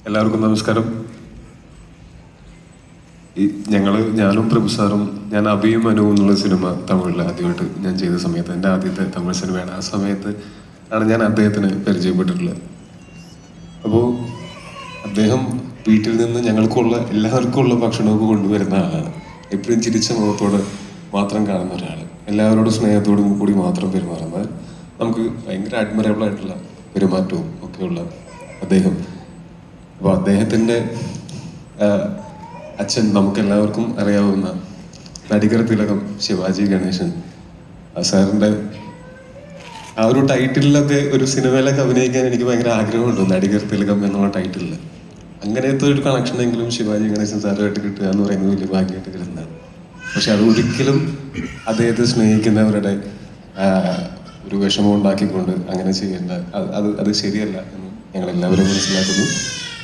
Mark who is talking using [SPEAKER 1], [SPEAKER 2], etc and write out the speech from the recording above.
[SPEAKER 1] എല്ലാവർക്കും നമസ്കാരം. ഞാനും പ്രഭു സാറും ഞാൻ അഭിയും അനുവും എന്നുള്ള സിനിമ തമിഴിൽ ആദ്യമായിട്ട് ഞാൻ ചെയ്ത സമയത്ത്, എൻ്റെ ആദ്യത്തെ തമിഴ് സിനിമയാണ്. ആ സമയത്ത് ആണ് ഞാൻ അദ്ദേഹത്തിന് പരിചയപ്പെട്ടിട്ടുള്ളത്. അപ്പോൾ അദ്ദേഹം വീട്ടിൽ നിന്ന് ഞങ്ങൾക്കുള്ള എല്ലാവർക്കും ഉള്ള ഭക്ഷണമൊക്കെ കൊണ്ടുവരുന്ന ആളാണ്. എപ്പോഴും ചിരിച്ച മുഖത്തോടെ മാത്രം കാണുന്ന ഒരാൾ, എല്ലാവരോടും സ്നേഹത്തോടും കൂടി മാത്രം പെരുമാറുന്നത്, നമുക്ക് ഭയങ്കര അഡ്മറബിൾ ആയിട്ടുള്ള പെരുമാറ്റവും ഒക്കെയുള്ള അദ്ദേഹം. അപ്പോൾ അദ്ദേഹത്തിൻ്റെ അച്ഛൻ നമുക്കെല്ലാവർക്കും അറിയാവുന്ന നടികർ തിലകം ശിവാജി ഗണേശൻ സാറിൻ്റെ ആ ഒരു ടൈറ്റിലൊക്കെ ഒരു സിനിമയിലൊക്കെ അഭിനയിക്കാൻ എനിക്ക് ഭയങ്കര ആഗ്രഹമുണ്ട്. നടികർ തിലകം എന്നുള്ള ടൈറ്റിലിൽ അങ്ങനത്തെ ഒരു കണക്ഷനെങ്കിലും ശിവാജി ഗണേശൻ സാറുമായിട്ട് കിട്ടുക എന്ന് പറയുന്നത് വലിയ ഭാഗ്യമായിട്ട് കരുതുന്നതാണ്. പക്ഷെ അത് ഒരിക്കലും അദ്ദേഹത്തെ സ്നേഹിക്കുന്നവരുടെ ഒരു വിഷമം ഉണ്ടാക്കിക്കൊണ്ട് അങ്ങനെ ചെയ്യേണ്ട, അത് ശരിയല്ല എന്ന് ഞങ്ങളെല്ലാവരും മനസ്സിലാക്കുന്നു.